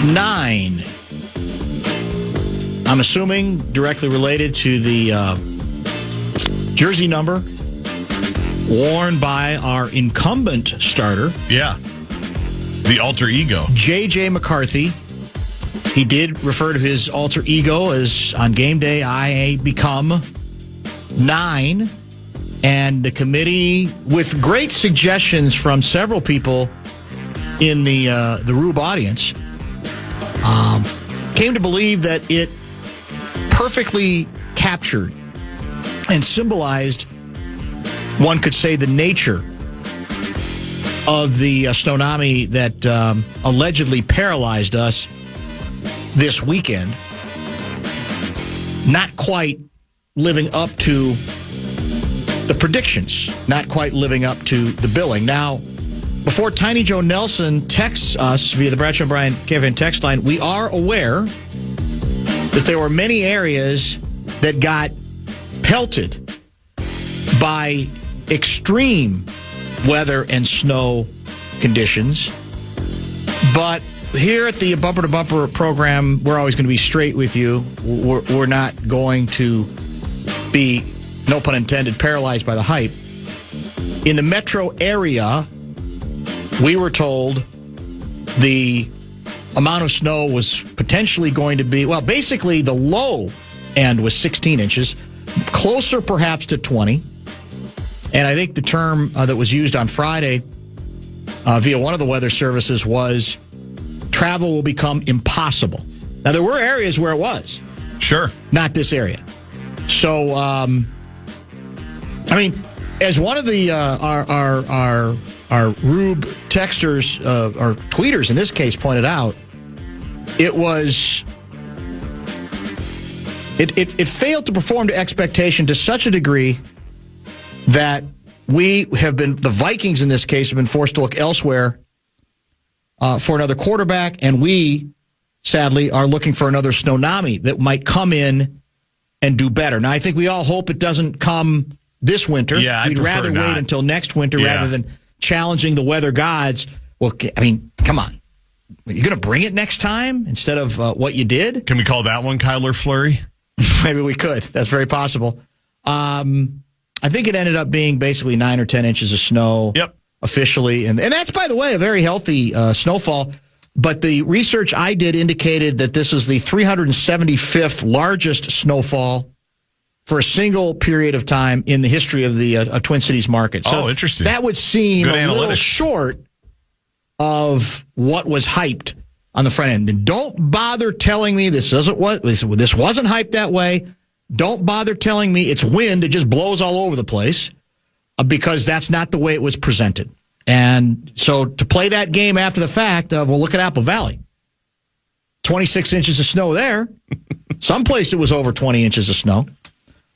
9. I'm assuming directly related to the jersey number worn by our incumbent starter. Yeah. The alter ego. J.J. McCarthy. He did refer to his alter ego as, on game day, I become 9. And the committee, with great suggestions from several people in the Rube audience, came to believe that it perfectly captured and symbolized, one could say, the nature of the tsunami that allegedly paralyzed us this weekend. Not quite living up to the predictions, not quite living up to the billing. Now, before Tiny Joe Nelson texts us via the Bradshaw Bryan KFAN text line, we are aware that there were many areas that got pelted by extreme weather and snow conditions. But here at the Bumper to Bumper program, we're always going to be straight with you. We're not going to be, no pun intended, paralyzed by the hype. In the metro area, we were told the amount of snow was potentially going to be, well, basically the low end was 16 inches, closer perhaps to 20. And I think the term that was used on Friday via one of the weather services was travel will become impossible. Now, there were areas where it was. Sure. Not this area. So, I mean, as one of the our Rube texters, or tweeters in this case, pointed out, it failed to perform to expectation to such a degree that the Vikings in this case have been forced to look elsewhere for another quarterback, and we, sadly, are looking for another tsunami that might come in and do better. Now, I think we all hope it doesn't come this winter. Yeah, we'd rather wait until next winter rather than challenging the weather gods. Well, I mean, come on. You're going to bring it next time instead of what you did? Can we call that one Kyler Flurry? Maybe we could. That's very possible. I think it ended up being basically 9 or 10 inches of snow officially. And that's, by the way, a very healthy snowfall. But the research I did indicated that this is the 375th largest snowfall for a single period of time in the history of the Twin Cities market. So interesting. That would seem little short of what was hyped on the front end. And don't bother telling me this wasn't hyped that way. Don't bother telling me it's wind. It just blows all over the place, because that's not the way it was presented. And so to play that game after the fact of, well, look at Apple Valley. 26 inches of snow there. Someplace it was over 20 inches of snow.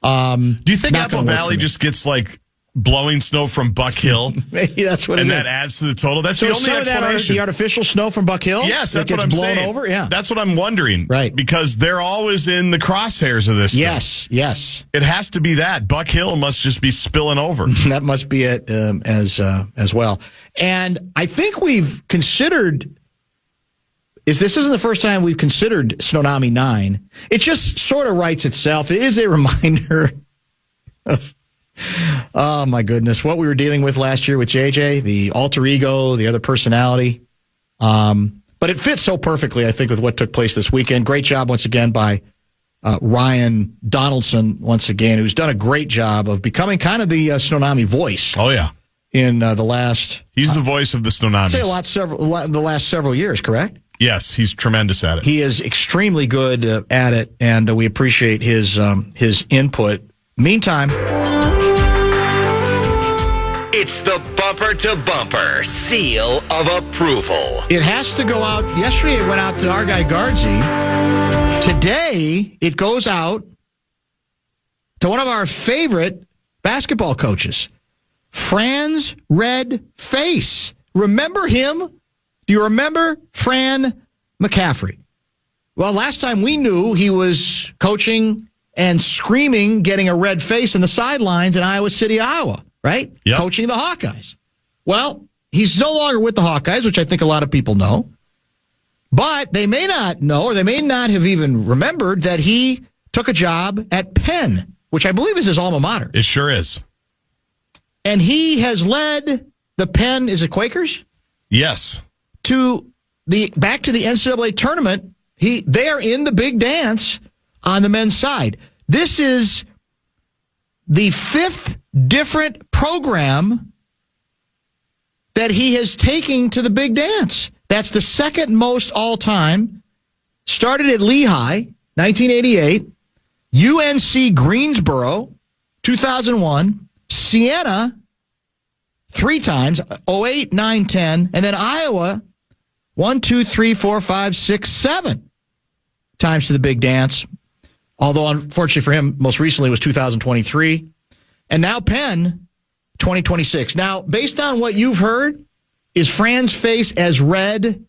Do you think Apple Valley just gets like blowing snow from Buck Hill? Maybe that's what it is. And that adds to the total? That's the only explanation. The artificial snow from Buck Hill? Yes, that's what I'm saying. Blown over? Yeah. That's what I'm wondering. Right. Because they're always in the crosshairs of this thing. Yes. It has to be that. Buck Hill must just be spilling over. That must be it as well. And I think we've considered... This isn't the first time we've considered Tsunami 9. It just sort of writes itself. It is a reminder of, oh my goodness, what we were dealing with last year with JJ, the alter ego, the other personality. But it fits so perfectly, I think, with what took place this weekend. Great job once again by Ryan Donaldson, once again, who's done a great job of becoming kind of the Tsunami voice. Oh, yeah. In the last... He's the voice of the Tsunamis. I'd say the last several years, correct? Yes, he's tremendous at it. He is extremely good at it, and we appreciate his input. Meantime, it's the Bumper to Bumper seal of approval. It has to go out. Yesterday it went out to our guy Gaardsy. Today it goes out to one of our favorite basketball coaches, Fran's Red Face. Remember him? Do you remember Fran McCaffrey? Well, last time we knew, he was coaching and screaming, getting a red face in the sidelines in Iowa City, Iowa, right? Yep. Coaching the Hawkeyes. Well, he's no longer with the Hawkeyes, which I think a lot of people know. But they may not know, or they may not have even remembered that he took a job at Penn, which I believe is his alma mater. It sure is. And he has led the Penn, is it Quakers? Yes. Back to the NCAA tournament. They are in the big dance on the men's side. This is the 5th different program that he has taken to the big dance. That's the 2nd most all-time. Started at Lehigh, 1988. UNC Greensboro, 2001. Siena, 3 times, 08, 9, 10. And then Iowa, 1, 2, 3, 4, 5, 6, 7 times to the big dance. Although, unfortunately for him, most recently was 2023. And now Penn, 2026. Now, based on what you've heard, is Fran's face as red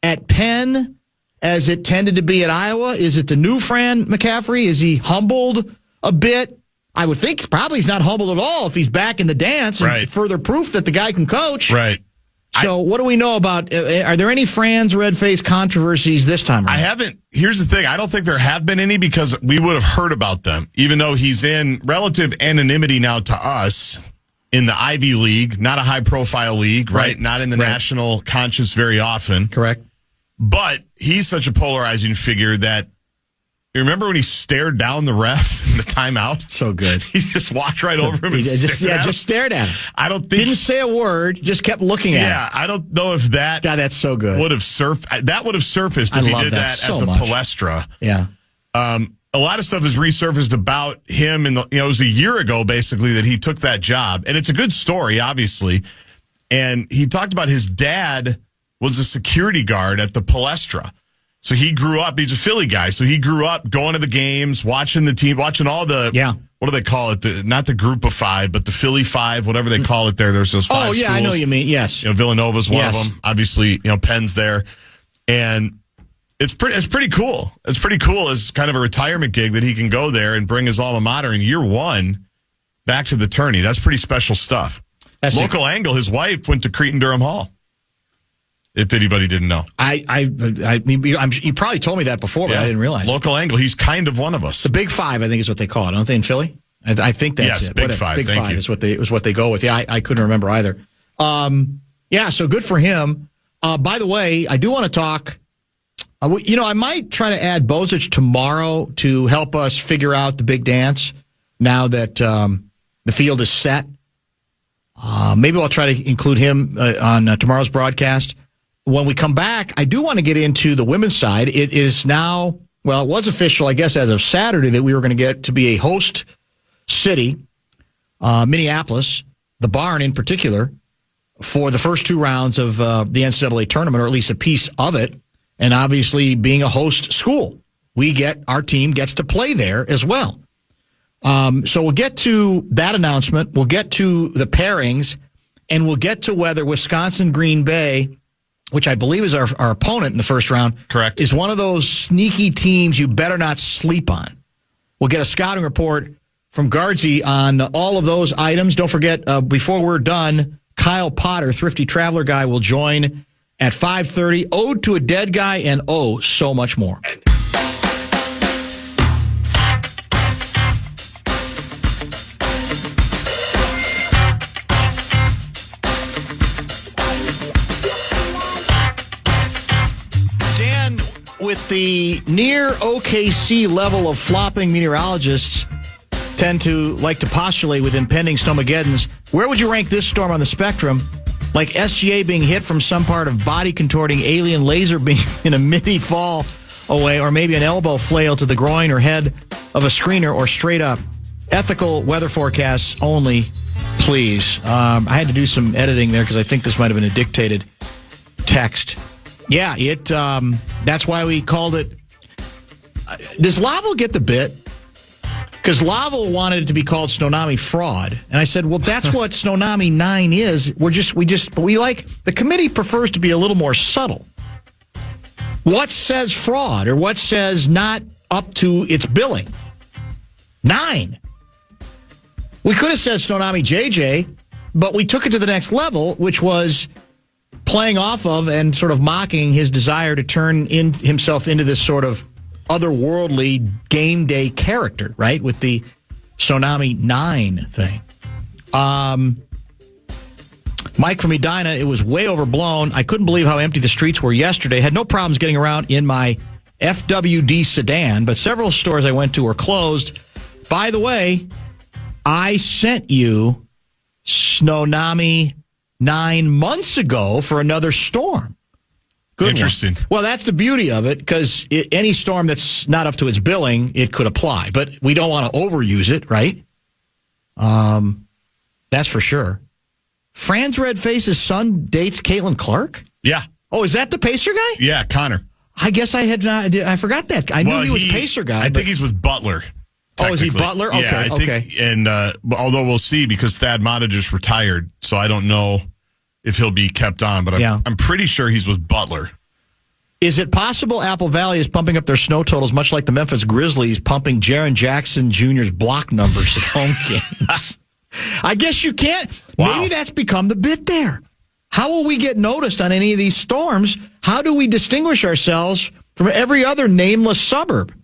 at Penn as it tended to be at Iowa? Is it the new Fran McCaffrey? Is he humbled a bit? I would think probably he's not humbled at all if he's back in the dance. Right. And further proof that the guy can coach. Right. So what do we know about, are there any Fran's red-face controversies this time around? I haven't. Here's the thing. I don't think there have been any because we would have heard about them, even though he's in relative anonymity now to us in the Ivy League, not a high-profile league, right? Not in the national conscious very often. Correct. But he's such a polarizing figure that, you remember when he stared down the ref in the timeout? So good. He just walked right over him and just stared at him. I don't think... Didn't say a word, just kept looking at him. Yeah, I don't know if that... God, that's so good. Would have surfaced if he did that so at the much. Palestra. Yeah. A lot of stuff has resurfaced about him, and it was a year ago, basically, that he took that job. And it's a good story, obviously. And he talked about his dad was a security guard at the Palestra. So he grew up, he's a Philly guy, so he grew up going to the games, watching the team, watching all the, what do they call it? Not the group of 5, but the Philly 5, whatever they call it there. There's those 5 schools. I know what you mean, yes. Villanova's one of them. Obviously, Penn's there. And it's pretty cool. It's pretty cool as kind of a retirement gig that he can go there and bring his alma mater in year 1 back to the tourney. That's pretty special stuff. Local angle, his wife went to Cretin-Durham Hall. If anybody didn't know. You probably told me that before, but I didn't realize. Local angle. He's kind of one of us. The Big 5, I think, is what they call it, don't they, in Philly? I think that's it. Big 5. Big 5 is what they go with. Yeah, I couldn't remember either. So good for him. By the way, I do want to talk. I might try to add Bozich tomorrow to help us figure out the big dance now that the field is set. Maybe I'll try to include him on tomorrow's broadcast. When we come back, I do want to get into the women's side. It is now, it was official, I guess, as of Saturday that we were going to get to be a host city, Minneapolis, the Barn in particular, for the first 2 rounds of the NCAA tournament, or at least a piece of it. And obviously, being a host school, our team gets to play there as well. So we'll get to that announcement. We'll get to the pairings, and we'll get to whether Wisconsin-Green Bay, which I believe is our opponent in the first round, correct, is one of those sneaky teams you better not sleep on. We'll get a scouting report from Gaardsy on all of those items. Don't forget, before we're done, Kyle Potter, Thrifty Traveler Guy, will join at 5:30. Ode to a Dead Guy, and so much more. With the near OKC level of flopping meteorologists tend to like to postulate with impending snowmageddons, where would you rank this storm on the spectrum? Like SGA being hit from some part of body contorting alien laser beam in a mini fall away, or maybe an elbow flail to the groin or head of a screener, or straight up ethical weather forecasts only, please. I had to do some editing there because I think this might have been a dictated text. Yeah, that's why we called it. Does Laval get the bit? Because Laval wanted it to be called Snownomi Fraud. And I said, well, that's what Snownomi 9 is. But the committee prefers to be a little more subtle. What says fraud, or what says not up to its billing? 9. We could have said Snownomi JJ, but we took it to the next level, which was playing off of and sort of mocking his desire to turn himself into this sort of otherworldly game day character, right? With the Tsunami 9 thing. Mike from Edina, it was way overblown. I couldn't believe how empty the streets were yesterday. Had no problems getting around in my FWD sedan, but several stores I went to were closed. By the way, I sent you Tsunami 9 months ago for another storm. Good Interesting. one. Well, that's the beauty of it, because any storm that's not up to its billing, it could apply. But we don't want to overuse it, right? That's for sure. Fran's red face's son dates Caitlin Clark? Yeah. Oh, is that the Pacer guy? Yeah, Connor. I guess I had not. I forgot that. I knew he was Pacer guy. I think he's with Butler. Oh, is he Butler? Okay, yeah, I think, and although we'll see, because Thad Matta just retired, so I don't know if he'll be kept on, but I'm pretty sure he's with Butler. Is it possible Apple Valley is pumping up their snow totals much like the Memphis Grizzlies pumping Jaren Jackson Jr.'s block numbers at home games? I guess you can't. Wow. Maybe that's become the bit there. How will we get noticed on any of these storms? How do we distinguish ourselves from every other nameless suburb?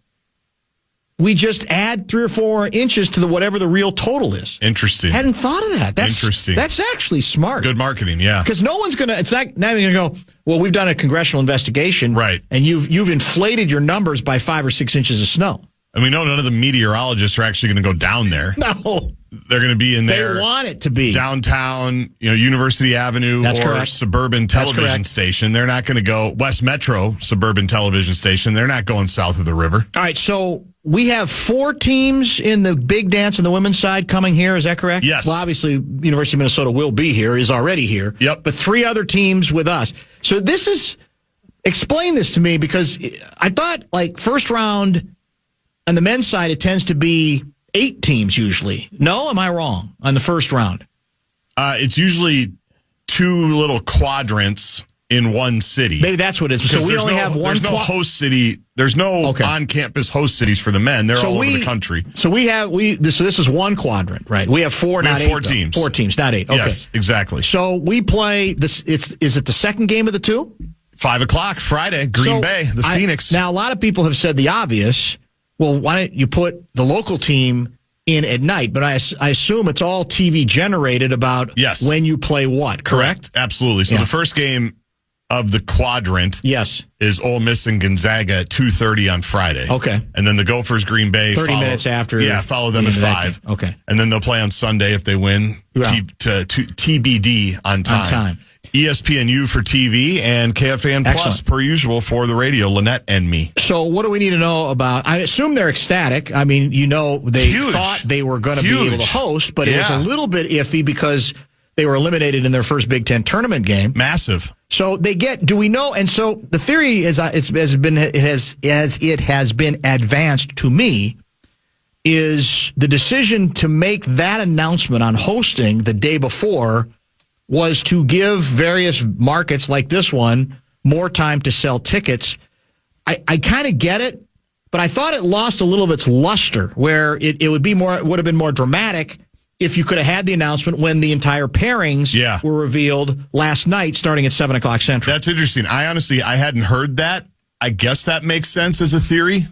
We just add 3 or 4 inches to whatever the real total is. Interesting. Hadn't thought of that. That's interesting. That's actually smart. Good marketing, yeah. Because no one's going to, it's not even going to go, well, we've done a congressional investigation. Right. And you've inflated your numbers by 5 or 6 inches of snow. And we know none of the meteorologists are actually going to go down there. No. They're going to be in there. They want it to be. Downtown, University Avenue. That's or correct. Suburban television station. They're not going to go West Metro suburban television station. They're not going south of the river. All right, so we have 4 teams in the big dance on the women's side coming here. Is that correct? Yes. Well, obviously, University of Minnesota will be here, is already here. Yep. But 3 other teams with us. So explain this to me, because I thought, like, first round on the men's side, it tends to be 8 teams usually. No, am I wrong on the first round? It's usually 2 little quadrants in one city. Maybe that's what it is. So we only have one. There's no host city. There's no on-campus host cities for the men. They're all over the country. So this is one quadrant, right? We have 4, not 8. 4 teams. 4 teams, not 8. Okay. Yes, exactly. So we play this. Is it the second game of the 2? 5:00 Friday, Green Bay, the Phoenix. Now, a lot of people have said the obvious. Well, why don't you put the local team in at night? But I assume it's all TV generated about when you play what, correct? Absolutely. So the first game of the quadrant is Ole Miss and Gonzaga at 2:30 on Friday. Okay. And then the Gophers, Green Bay. 30 minutes after. Yeah, follow them at 5. Okay. And then they'll play on Sunday if they win. TBD on time. ESPNU for TV and KFAN Plus per usual for the radio, Lynette and me. So what do we need to know about? I assume they're ecstatic. I mean, they thought they were going to be able to host, but it was a little bit iffy because they were eliminated in their first Big Ten tournament game. Massive. So do we know? And so the theory is, it has been advanced to me, is the decision to make that announcement on hosting the day before was to give various markets like this one more time to sell tickets. I kind of get it, but I thought it lost a little of its luster, where it would have been more dramatic if you could have had the announcement when the entire pairings were revealed last night, starting at 7:00 Central. That's interesting. I hadn't heard that. I guess that makes sense as a theory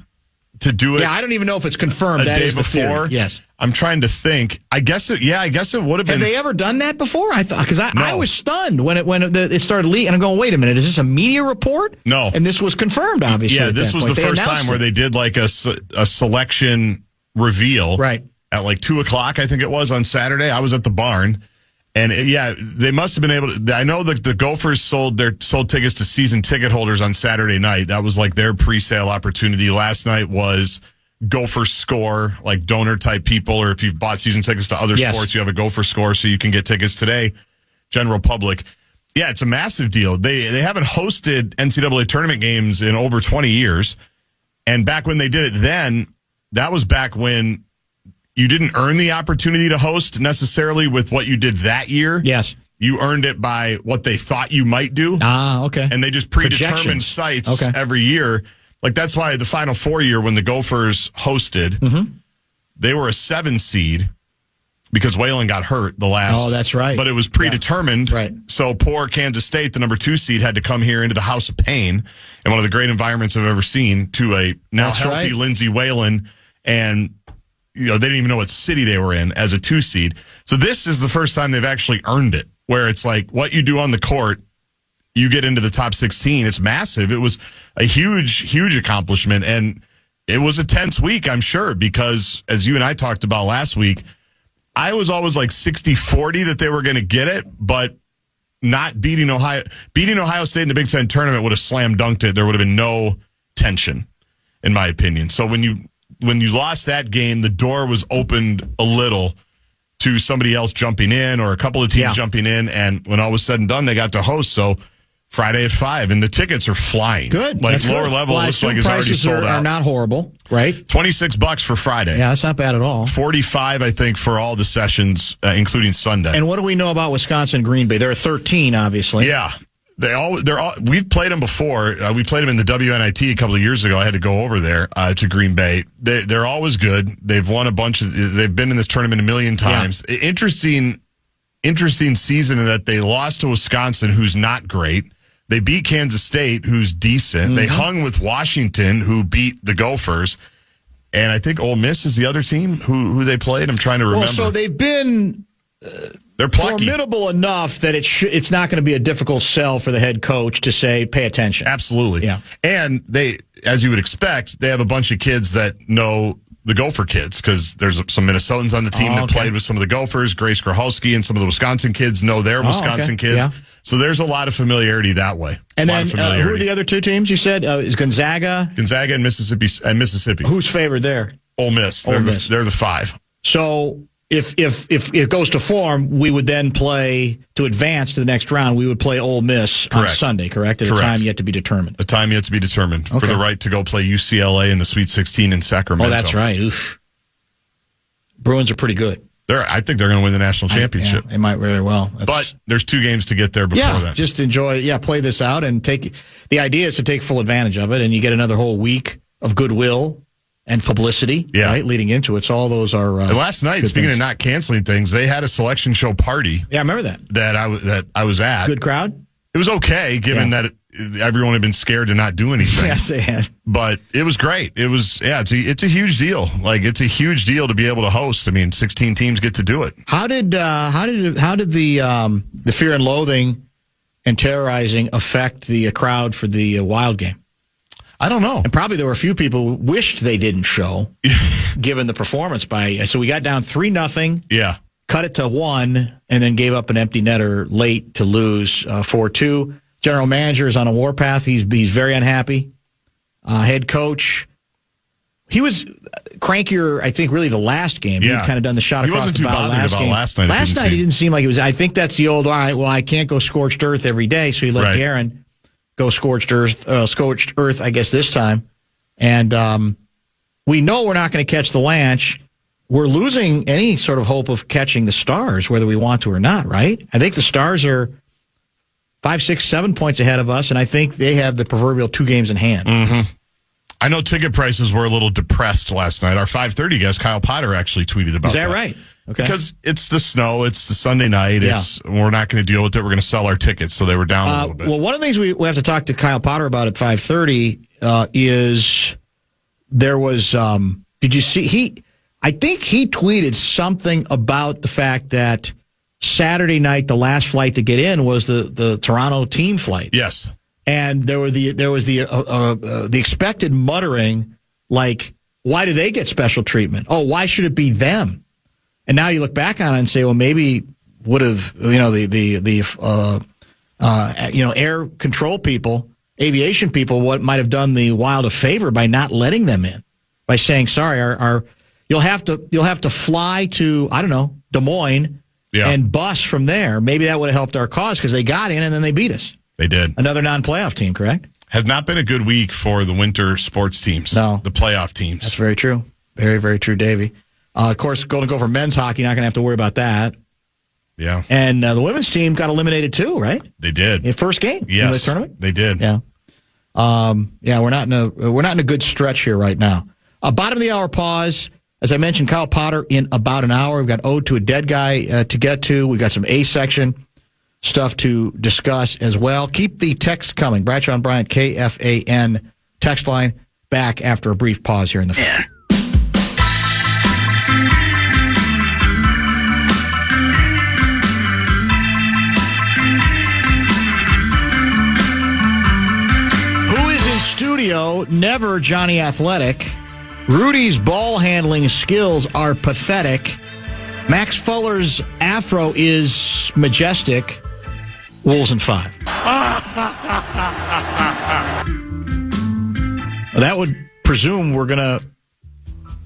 to do it. Yeah, I don't even know if it's confirmed. A day before. Yes. I'm trying to think. I guess it would have been. Have they ever done that before? I thought, because I was stunned when it started leaking, and I'm going, wait a minute, is this a media report? No. And this was confirmed, obviously. Yeah, this was the first time where they did like a selection reveal. Right. At like 2:00, I think it was, on Saturday. I was at the barn. And they must have been able to. I know that the Gophers sold tickets to season ticket holders on Saturday night. That was like their pre-sale opportunity. Last night was Gopher Score, like donor type people, or if you've bought season tickets to other sports, you have a Gopher Score, so you can get tickets today. General public. Yeah, it's a massive deal. They haven't hosted NCAA tournament games in over 20 years. And back when they did it then, that was back when you didn't earn the opportunity to host necessarily with what you did that year. Yes. You earned it by what they thought you might do. Ah, okay. And they just predetermined sites every year. Like, that's why the Final Four year, when the Gophers hosted, they were a 7 seed. because Whalen got hurt the last. Oh, that's right. But it was predetermined. Yeah. Right. So poor Kansas State, the number 2 seed, had to come here into the House of Pain in one of the great environments I've ever seen to a now That's healthy right. Lindsey Whalen. And, they didn't even know what city they were in as a 2 seed. So this is the first time they've actually earned it, where it's like what you do on the court, you get into the top 16. It's massive. It was a huge, huge accomplishment. And it was a tense week, I'm sure, because as you and I talked about last week, I was always like 60-40 that they were going to get it, but not beating Ohio State in the Big Ten tournament would have slam dunked it. There would have been no tension, in my opinion. So when you lost that game, the door was opened a little to somebody else jumping in or a couple of teams jumping in, and when all was said and done, they got to host. So Friday at 5, and the tickets are flying. Good. Like That's lower good. level Well, looks like it's already sold out. Are not horrible, right? $26 for Friday. Yeah, that's not bad at all. 45, I think, for all the sessions, including Sunday. And what do we know about Wisconsin Green Bay? They're 13, obviously. Yeah. We've played them before. We played them in the WNIT a couple of years ago. I had to go over there to Green Bay. They're always good. They've won a bunch of. They've been in this tournament a million times. Yeah. Interesting season in that they lost to Wisconsin, who's not great. They beat Kansas State, who's decent. Mm-hmm. They hung with Washington, who beat the Gophers, and I think Ole Miss is the other team who they played. I'm trying to remember. Well, so they've been. They're plucky. Formidable enough that it's not going to be a difficult sell for the head coach to say, pay attention. Absolutely. Yeah. And they, as you would expect, they have a bunch of kids that know the Gopher kids because there's some Minnesotans on the team that played with some of the Gophers. Grace Grahalski and some of the Wisconsin kids know their Wisconsin kids. Yeah. So there's a lot of familiarity that way. And then who are the other two teams you said? Is Gonzaga? Gonzaga and Mississippi. Who's favored there? Ole Miss. They're the 5. So if it goes to form, we would then play to advance to the next round. We would play Ole Miss on Sunday, correct? At a time yet to be determined. A time yet to be determined for the right to go play UCLA in the Sweet 16 in Sacramento. Oh, that's right. Oof. Bruins are pretty good. I think they're going to win the national championship. They might really well. But there's 2 games to get there before that. Just enjoy. Yeah, play this out and take. The idea is to take full advantage of it, and you get another whole week of goodwill and publicity, right, leading into it. So all those are. And last night, speaking of not canceling things, they had a selection show party. Yeah, I remember that. That I was at. Good crowd. It was okay, given that everyone had been scared to not do anything. Yes, they had. But it was great. It was it's a huge deal. Like it's a huge deal to be able to host. I mean, 16 teams get to do it. How did the fear and loathing and terrorizing affect the crowd for the Wild game? I don't know. And probably there were a few people who wished they didn't show, given the performance So we got down 3-0. Yeah. Cut it to 1, and then gave up an empty netter late to lose 4-2. General manager is on a warpath. He's very unhappy. Head coach, he was crankier, I think, really the last game. Yeah. He'd kind of done the shot across the bow last game. He wasn't too bothered about last night. Last night he didn't seem like he was. I think that's the old, all right, well, I can't go scorched earth every day, so he let Guerin go scorched earth, I guess, this time. And we know we're not going to catch the Lanch. We're losing any sort of hope of catching the Stars, whether we want to or not, right? I think the Stars are 5, 6, 7 points ahead of us, and I think they have the proverbial 2 games in hand. Mm-hmm. I know ticket prices were a little depressed last night. Our 5:30 guest, Kyle Potter, actually tweeted about that. Is that right? Okay. Because it's the snow, it's the Sunday night, we're not going to deal with it. We're going to sell our tickets, so they were down a little bit. Well, one of the things we have to talk to Kyle Potter about at 5:30 is there was. Did you see I think he tweeted something about the fact that Saturday night, the last flight to get in was the Toronto team flight. Yes, and there was the expected muttering like, "Why do they get special treatment? Oh, why should it be them?" And now you look back on it and say, well, maybe would have the air control people, aviation people, what might have done the Wild a favor by not letting them in, by saying, sorry, you'll have to fly to, I don't know, Des Moines and bus from there. Maybe that would have helped our cause because they got in and then they beat us. They did. Another non-playoff team, correct? Has not been a good week for the winter sports teams. No. The playoff teams. That's very true. Very, very true, Davey. Of course, Golden Gopher men's hockey, not going to have to worry about that. Yeah. And the women's team got eliminated too, right? They did. In first game in the tournament? They did. Yeah. We're not in a good stretch here right now. Bottom of the hour pause. As I mentioned, Kyle Potter in about an hour. We've got Ode to a Dead Guy to get to. We've got some A-section stuff to discuss as well. Keep the text coming. Bradshaw and Bryant, KFAN text line. Back after a brief pause here in the Fan. Who is in studio? Never Johnny Athletic. Rudy's ball handling skills are pathetic. Max Fuller's afro is majestic. Wolves in 5. That would presume we're going to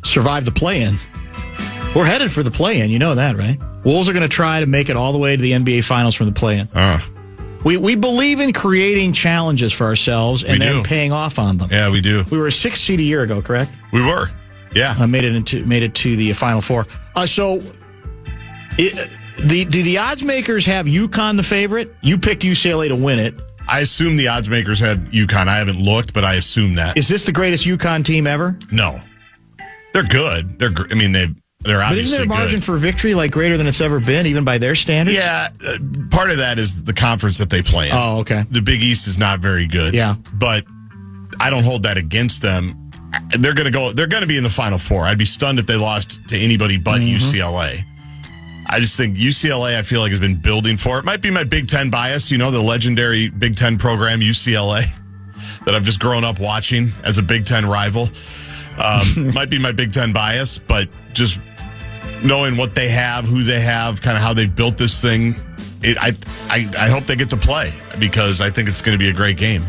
survive the play-in. We're headed for the play-in. You know that, right? Wolves are going to try to make it all the way to the NBA Finals from the play-in. We believe in creating challenges for ourselves and then paying off on them. Yeah, we do. We were a 6th seed a year ago, correct? We were. Yeah. Made it to the Final Four. Do the odds makers have UConn the favorite? You picked UCLA to win it. I assume the odds makers had UConn. I haven't looked, but I assume that. Is this the greatest UConn team ever? No. They're good. They're obviously But isn't there a margin for victory like greater than it's ever been, even by their standards? Yeah. Part of that is the conference that they play in. Oh, okay. The Big East is not very good. Yeah. But I don't hold that against them. They're going to be in the Final Four. I'd be stunned if they lost to anybody but UCLA. I just think UCLA, I feel like, has been building for it. Might be my Big Ten bias, the legendary Big Ten program, UCLA, that I've just grown up watching as a Big Ten rival. Might be my Big Ten bias, but just knowing what they have, who they have, kind of how they've built this thing, I hope they get to play because I think it's going to be a great game.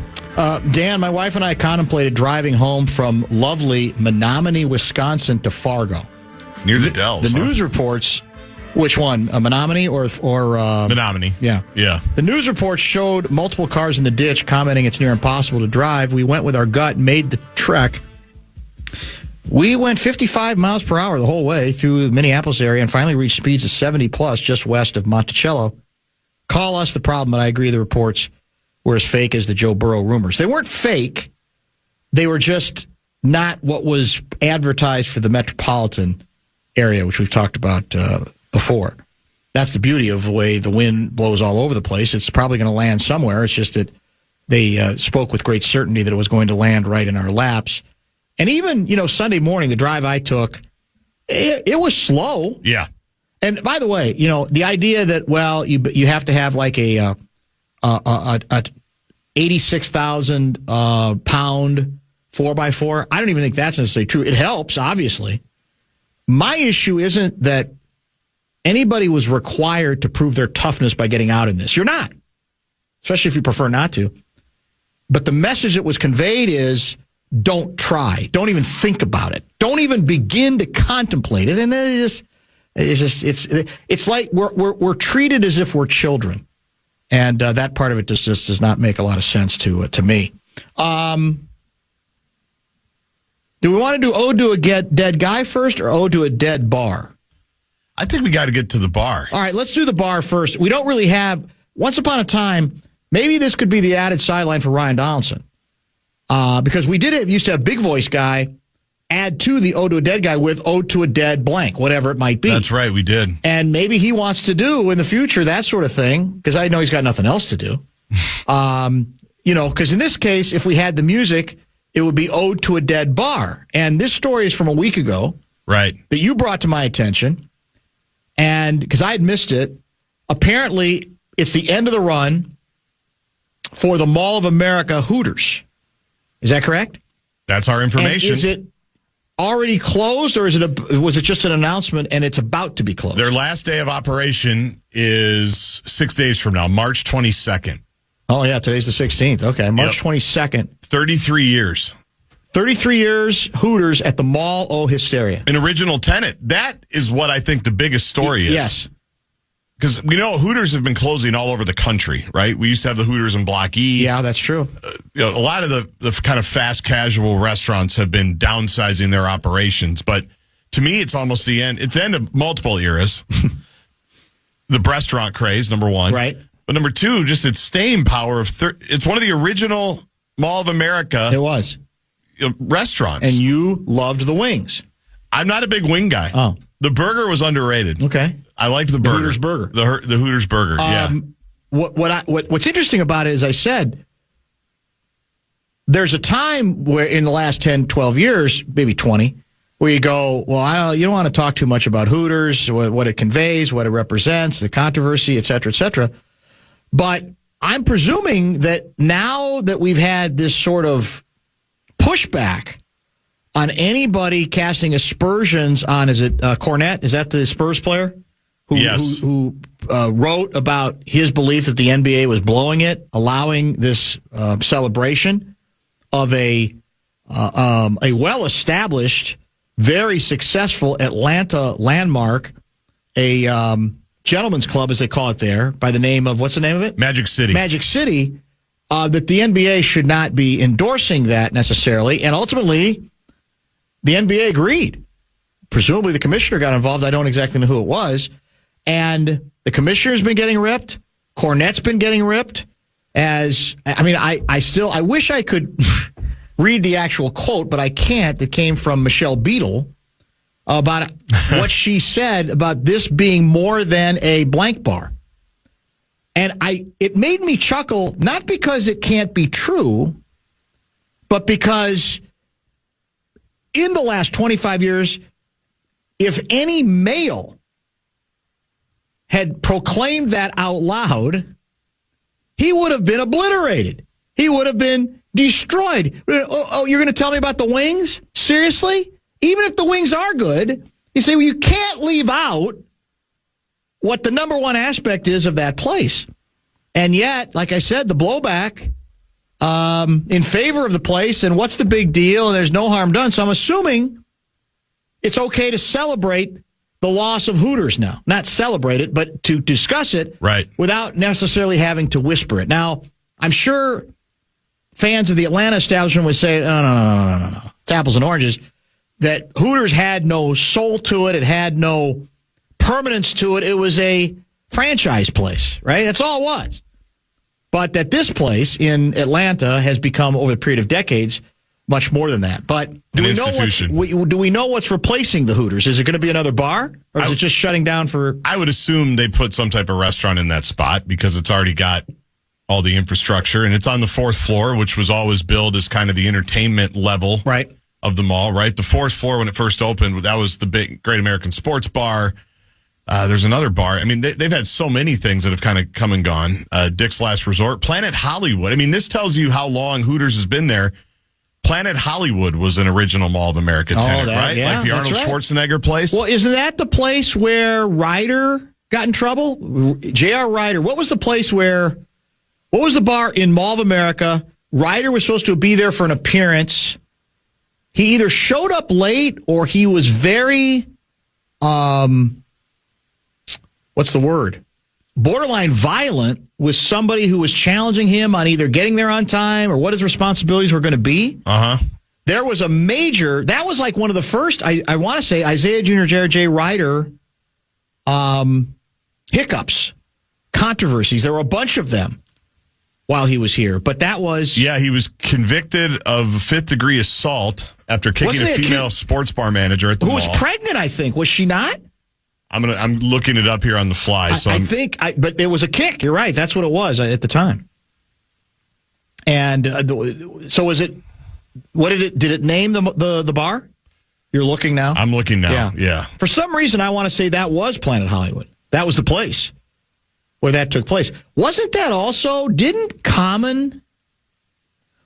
Dan, my wife and I contemplated driving home from lovely Menominee, Wisconsin to Fargo. Near the Dells. The news reports... Which one? Menominee or Menominee. Yeah. Yeah. The news reports showed multiple cars in the ditch, commenting it's near impossible to drive. We went with our gut, made the trek. We went 55 miles per hour the whole way through the Minneapolis area and finally reached speeds of 70 plus just west of Monticello. Call us the problem, but I agree the reports were as fake as the Joe Burrow rumors. They weren't fake. They were just not what was advertised for the metropolitan area, which we've talked about before. That's the beauty of the way the wind blows all over the place. It's probably going to land somewhere. It's just that they spoke with great certainty that it was going to land right in our laps. And even, Sunday morning, the drive I took, it was slow. Yeah. And by the way, the idea that, well, you have to have like a 86,000 pound 4x4, I don't even think that's necessarily true. It helps, obviously. My issue isn't that anybody was required to prove their toughness by getting out in this. You're not, especially if you prefer not to. But the message that was conveyed is don't try. Don't even think about it. Don't even begin to contemplate it. And it's like we're treated as if we're children. And that part of it just does not make a lot of sense to me. Do we want to do Ode to a Dead Guy first or Ode to a Dead Bar? I think we got to get to the bar. All right, let's do the bar first. We don't really have, once upon a time, maybe this could be the added sideline for Ryan Donaldson. Because we used to have Big Voice Guy add to the Ode to a Dead Guy with Ode to a Dead blank, whatever it might be. That's right, we did. And maybe he wants to do in the future that sort of thing, because I know he's got nothing else to do. Because in this case, if we had the music, it would be Ode to a Dead Bar. And this story is from a week ago. Right. That you brought to my attention. And because I had missed it, apparently it's the end of the run for the Mall of America Hooters. Is that correct? That's our information. And is it already closed, or was it just an announcement and it's about to be closed? Their last day of operation is 6 days from now, March 22nd. Oh, yeah, today's the 16th. Okay, March 22nd. 33 years. 33 years, Hooters at the Mall o' Hysteria. An original tenant. That is what I think the biggest story is. Yes. Because we know Hooters have been closing all over the country, right? We used to have the Hooters in Block E. Yeah, that's true. A lot of the kind of fast casual restaurants have been downsizing their operations. But to me, it's almost the end. It's the end of multiple eras. The restaurant craze, number one. Right. But number two, just its staying power of it's one of the original Mall of America. It was. Restaurants. And you loved the wings. I'm not a big wing guy. Oh. The burger was underrated. Okay. I liked the burger. Hooters burger. The Hooters burger, yeah. What's interesting about it, as I said, there's a time where in the last 10, 12 years, maybe 20, where you go, well, you don't want to talk too much about Hooters, what it conveys, what it represents, the controversy, et cetera, et cetera. But I'm presuming that now that we've had this sort of pushback on anybody casting aspersions on, is it Cornette? Is that the Spurs player? Yes. Who wrote about his belief that the NBA was blowing it, allowing this celebration of a well-established, very successful Atlanta landmark, a gentleman's club, as they call it there, by the name of, what's the name of it? Magic City. Magic City, that the NBA should not be endorsing that necessarily. And ultimately, the NBA agreed. Presumably the commissioner got involved. I don't exactly know who it was. And the commissioner's been getting ripped. Cornette's been getting ripped. I wish I could read the actual quote, but I can't. That came from Michelle Beadle about what she said about this being more than a blank bar. And it made me chuckle, not because it can't be true, but because in the last 25 years, if any male had proclaimed that out loud, he would have been obliterated. He would have been destroyed. Oh, you're going to tell me about the wings? Seriously? Even if the wings are good, you say, well, you can't leave out what the number one aspect is of that place. And yet, like I said, the blowback in favor of the place, and what's the big deal? And there's no harm done. So I'm assuming it's okay to celebrate the loss of Hooters now. Not celebrate it, but to discuss it without necessarily having to whisper it. Now, I'm sure fans of the Atlanta establishment would say, no. It's apples and oranges. That Hooters had no soul to it. It had no permanence to it. It was a franchise place, right? That's all it was. But that this place in Atlanta has become, over the period of decades, much more than that. But do we know what's replacing the Hooters? Is it going to be another bar? Or is it just shutting down for... I would assume they put some type of restaurant in that spot because it's already got all the infrastructure. And it's on the fourth floor, which was always billed as kind of the entertainment level of the mall, right? The fourth floor, when it first opened, that was the big Great American Sports Bar. There's another bar. I mean, they've had so many things that have kind of come and gone. Dick's Last Resort. Planet Hollywood. I mean, this tells you how long Hooters has been there. Planet Hollywood was an original Mall of America tenant, right? Yeah, like the Arnold Schwarzenegger place. Well, isn't that the place where Ryder got in trouble? J.R. Ryder. What was the bar in Mall of America? Ryder was supposed to be there for an appearance. He either showed up late or he was very, what's the word? Borderline violent with somebody who was challenging him on either getting there on time or what his responsibilities were going to be. There was a major, that was like one of the first, I want to say, Isaiah Jr., Jared J. Ryder hiccups, controversies. There were a bunch of them while he was here. But that was... Yeah, he was convicted of fifth-degree assault after kicking a female sports bar manager at the mall. Who was pregnant, I think. Was she not? I'm looking it up here on the fly. So but there was a kick. You're right. That's what it was at the time. And so was it? What did it name the bar? You're looking now. I'm looking now. Yeah. For some reason, I want to say that was Planet Hollywood. That was the place where that took place. Wasn't that also? Didn't Common?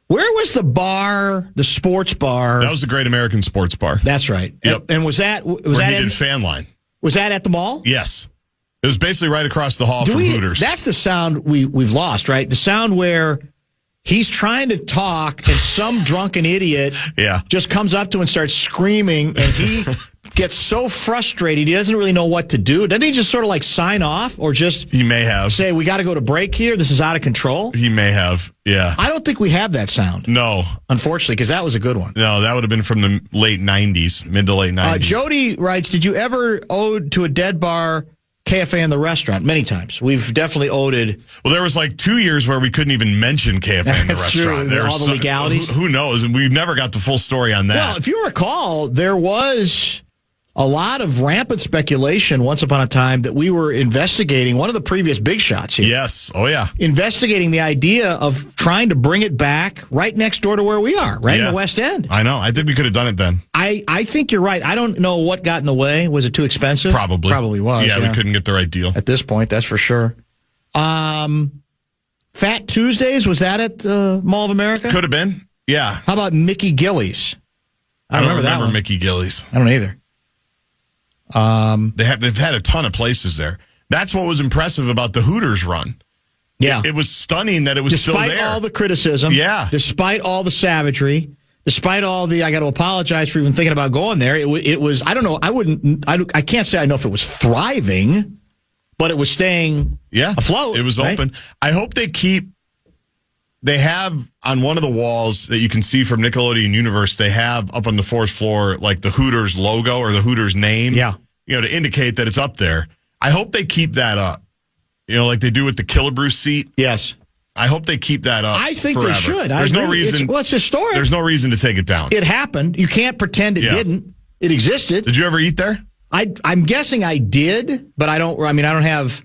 Where was the bar? The sports bar? That was the Great American Sports Bar. That's right. Yep. And was that? Where he did Fan Line. Was that at the mall? Yes. It was basically right across the hall from Hooters. That's the sound we've lost, right? The sound where he's trying to talk and some drunken idiot just comes up to him and starts screaming, and he gets so frustrated he doesn't really know what to do. Doesn't he just sort of like sign off or just he may have say, we got to go to break here? This is out of control? He may have, yeah. I don't think we have that sound. No. Unfortunately, because that was a good one. No, that would have been from the late 90s, mid to late 90s. Jody writes, did you ever ode to a dead bar KFAN the restaurant? Many times. We've definitely owed. Well, there was like 2 years where we couldn't even mention KFAN the restaurant. True. All the legalities. Who knows? And we never got the full story on that. Well, if you recall, there was a lot of rampant speculation once upon a time that we were investigating one of the previous big shots here. Yes. Oh, yeah. Investigating the idea of trying to bring it back right next door to where we are, right in the West End. I know. I think we could have done it then. I think you're right. I don't know what got in the way. Was it too expensive? Probably. Probably was. Yeah, we couldn't get the right deal. At this point, that's for sure. Fat Tuesdays, was that at Mall of America? Could have been. Yeah. How about Mickey Gillies? I don't remember that one. Mickey Gillies. I don't either. They've had a ton of places there. That's what was impressive about the Hooters run. Yeah. It was stunning that it was still there. Despite all the criticism. Yeah. Despite all the savagery. Despite all the, I got to apologize for even thinking about going there. It was, I don't know, I can't say I know if it was thriving, but it was staying afloat. It was open. I hope they have on one of the walls that you can see from Nickelodeon Universe, they have up on the fourth floor, like the Hooters logo or the Hooters name. Yeah. To indicate that it's up there. I hope they keep that up. Like they do with the Killebrew seat. Yes. I hope they keep that up. I think forever. they should. There's no reason. It's historic. There's no reason to take it down. It happened. You can't pretend it didn't. It existed. Did you ever eat there? I'm guessing I did, but I don't have.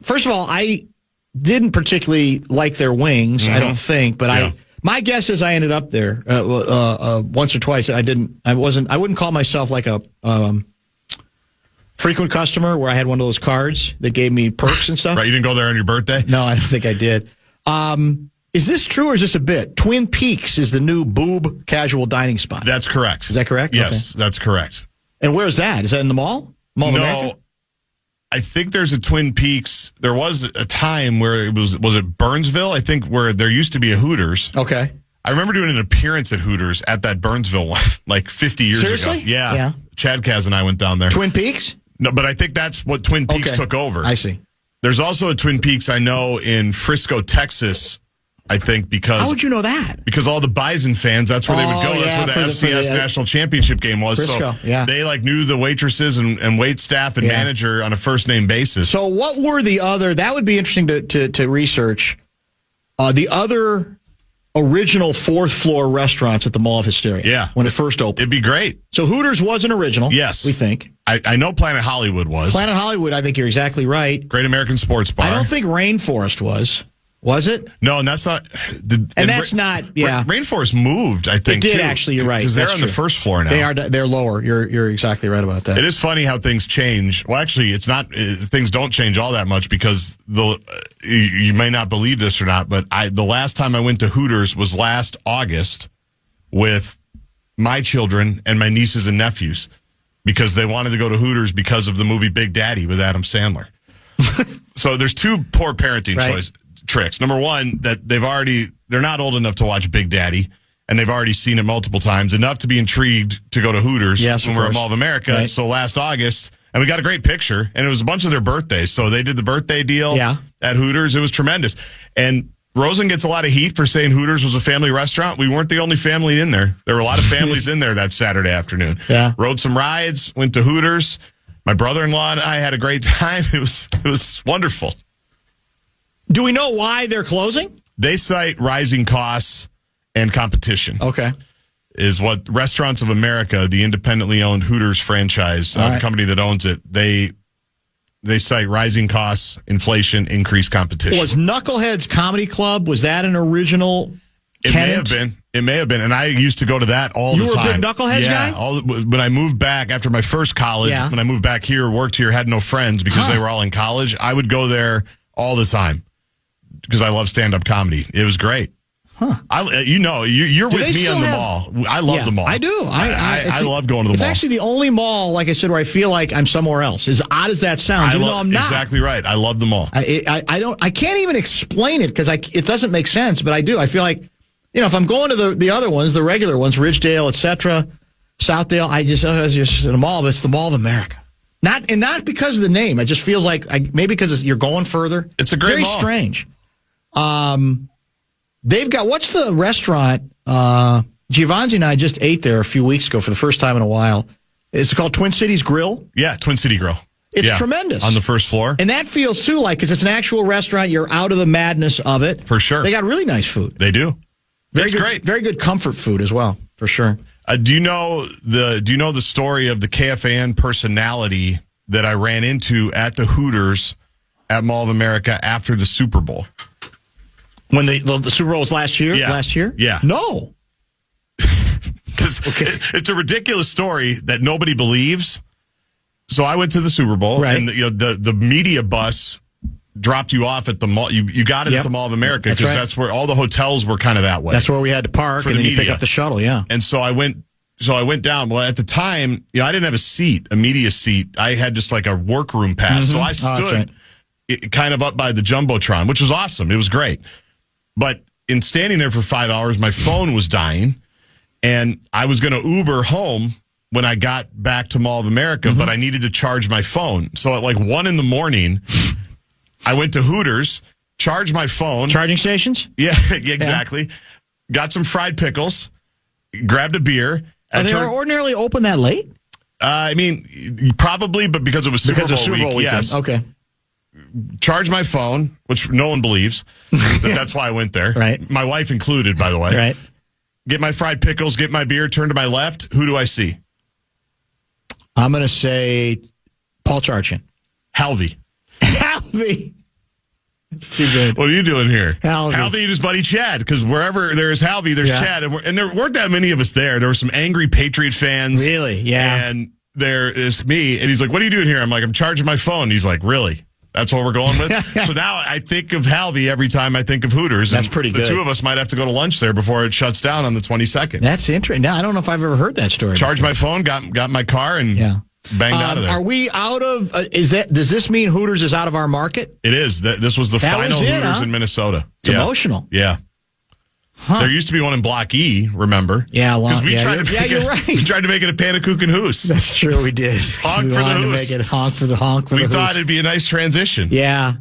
First of all, I didn't particularly like their wings. I don't think, but my guess is I ended up there once or twice. I wouldn't call myself like a frequent customer where I had one of those cards that gave me perks and stuff. Right, you didn't go there on your birthday? No, I don't think I did. Is this true or is this a bit? Twin Peaks is the new boob casual dining spot. That's correct. Is that correct? Yes, that's correct. And where's that? Is that in the mall? Mall of America? I think there's a Twin Peaks. There was a time where it was it Burnsville? I think where there used to be a Hooters. Okay. I remember doing an appearance at Hooters at that Burnsville one, like 50 years Seriously? ago. Yeah. Chad Kaz and I went down there. Twin Peaks? No, but I think that's what Twin Peaks took over. I see. There's also a Twin Peaks I know in Frisco, Texas, I think, because... How would you know that? Because all the Bison fans, that's where they would go. That's where the FCS National Championship game was. Frisco, so they knew the waitresses and wait staff and manager on a first-name basis. So what were the other... That would be interesting to research. The other original fourth-floor restaurants at the Mall of Hysteria. Yeah. When it first opened. It'd be great. So Hooters was an original. Yes. We think. I know Planet Hollywood was. Planet Hollywood, I think you're exactly right. Great American Sports Bar. I don't think Rainforest was. Was it? No, and that's not... Rainforest moved, I think, It did, too, actually, you're right. Because they're on the first floor now. They're lower. You're exactly right about that. It is funny how things change. Well, actually, it's not... Things don't change all that much because you may not believe this or not, but the last time I went to Hooters was last August with my children and my nieces and nephews because they wanted to go to Hooters because of the movie Big Daddy with Adam Sandler. So there's two poor parenting tricks. Number one, that they're not old enough to watch Big Daddy, and they've already seen it multiple times, enough to be intrigued to go to Hooters when we're at Mall of America. Right. So last August, and we got a great picture, and it was a bunch of their birthdays. So they did the birthday deal at Hooters. It was tremendous. And Rosen gets a lot of heat for saying Hooters was a family restaurant. We weren't the only family in there. There were a lot of families in there that Saturday afternoon. Yeah. Rode some rides, went to Hooters. My brother-in-law and I had a great time. It was wonderful. Do we know why they're closing? They cite rising costs and competition. Okay. Is what Restaurants of America, the independently owned Hooters franchise, the company that owns it, they cite rising costs, inflation, increased competition. Was Knuckleheads Comedy Club, was that an original tenant? It may have been. And I used to go to that all the time. You were a big Knuckleheads guy? When I moved back after my first college, when I moved back here, worked here, had no friends because they were all in college, I would go there all the time because I love stand-up comedy. It was great. Huh. You're with me on the mall. I love the mall. I do. I love going to the mall. It's actually the only mall, like I said, where I feel like I'm somewhere else. As odd as that sounds, even though I'm not. Exactly right. I love the mall. I can't even explain it because it doesn't make sense, but I do. I feel like, if I'm going to the other ones, the regular ones, Ridgedale, etc., Southdale, it's just in a mall, but it's the Mall of America. Not because of the name. It just feels like maybe because you're going further. It's a great mall. Very strange. They've got, what's the restaurant? Giovanni and I just ate there a few weeks ago for the first time in a while. Is it called Twin Cities Grill? Yeah, Twin City Grill. It's tremendous. On the first floor. And that feels, too, like, because it's an actual restaurant. You're out of the madness of it. For sure. They got really nice food. They do. Great. Very good comfort food as well, for sure. Do you know the story of the KFAN personality that I ran into at the Hooters at Mall of America after the Super Bowl? When the Super Bowl was last year? Yeah. Last year? Yeah. No. Because it's a ridiculous story that nobody believes. So I went to the Super Bowl, right. and the media bus dropped you off at the mall. You got it at the Mall of America because that's where all the hotels were kind of that way. That's where we had to park, and then you pick up the shuttle. Yeah. And so I went down. Well, at the time, I didn't have a media seat. I had just like a workroom pass. So I stood kind of up by the Jumbotron, which was awesome. It was great. But in standing there for 5 hours, my phone was dying. And I was going to Uber home when I got back to Mall of America, but I needed to charge my phone. So at like 1 a.m, I went to Hooters, charged my phone. Charging stations? Yeah, exactly. Yeah. Got some fried pickles, grabbed a beer. Are they ordinarily open that late? I mean, probably, but because it was Super Bowl week, yes. Okay. Charged my phone, which no one believes. That's why I went there. Right. My wife included, by the way. Right. Get my fried pickles, get my beer, turn to my left. Who do I see? I'm going to say Paul Charchian. Halvey. Halvey. It's too good. What are you doing here? Halvey and his buddy Chad, because wherever there's Halvey, there's Chad. And there weren't that many of us there. There were some angry Patriot fans. Really? Yeah. And there is me, and he's like, what are you doing here? I'm like, I'm charging my phone. He's like, really? That's what we're going with? So now I think of Halvey every time I think of Hooters. That's pretty good. The two of us might have to go to lunch there before it shuts down on the 22nd. That's interesting. Now, I don't know if I've ever heard that story. Charged my phone, got my car, and banged out of there. Are we out of, does this mean Hooters is out of our market? It is. This was the final Hooters in Minnesota. It's emotional. Yeah. Huh. There used to be one in Block E, remember? Yeah, because we tried to you're right. We tried to make it a Panakuchen Hoos. That's true, we did. Honk for the Hoos. Make it honk for the honk for the We thought Hoos. it'd be a nice transition. Yeah.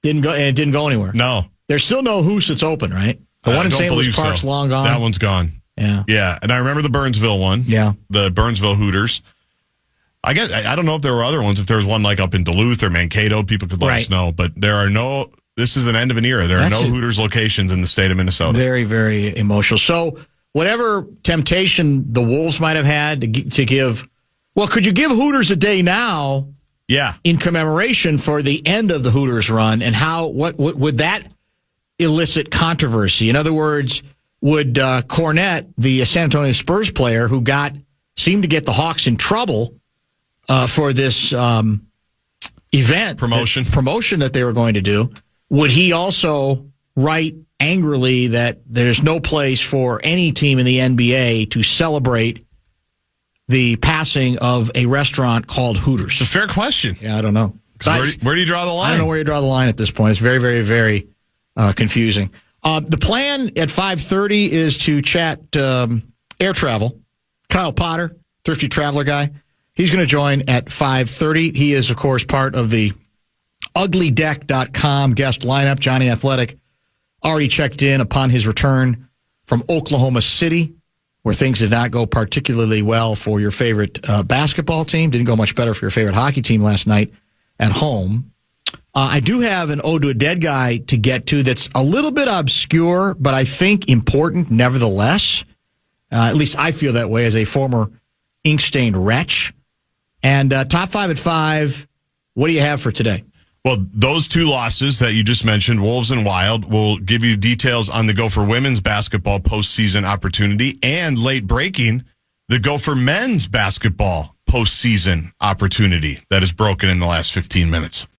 And it didn't go anywhere. No. There's still no Hoos that's open, right? The one in St. Louis Park's long gone. That one's gone. Yeah. Yeah, and I remember the Burnsville one. Yeah. The Burnsville Hooters. I guess I don't know if there were other ones. If there was one like up in Duluth or Mankato, people could let us know. But there are no. This is an end of an era. There are no Hooters locations in the state of Minnesota. Very, very emotional. So whatever temptation the Wolves might have had to give, well, could you give Hooters a day now? Yeah. In commemoration for the end of the Hooters run, and what would that elicit controversy? In other words, would Cornette, the San Antonio Spurs player who seemed to get the Hawks in trouble for this event promotion that they were going to do, would he also write angrily that there's no place for any team in the NBA to celebrate the passing of a restaurant called Hooters? It's a fair question. Yeah, I don't know. Where do you draw the line? I don't know where you draw the line at this point. It's very, very, very confusing. The plan at 5:30 is to chat air travel. Kyle Potter, Thrifty Traveler guy, he's going to join at 5:30. He is, of course, part of the uglydeck.com guest lineup. Johnny Athletic already checked in upon his return from Oklahoma City, where things did not go particularly well for your favorite basketball team. Didn't go much better for your favorite hockey team last night at home. I do have an Ode to a Dead Guy to get to that's a little bit obscure, but I think important nevertheless. At least I feel that way as a former ink-stained wretch. And top 5 at 5, what do you have for today? Well, those two losses that you just mentioned, Wolves and Wild, will give you details on the Gopher women's basketball postseason opportunity, and late breaking, the Gopher men's basketball postseason opportunity that is broken in the last 15 minutes.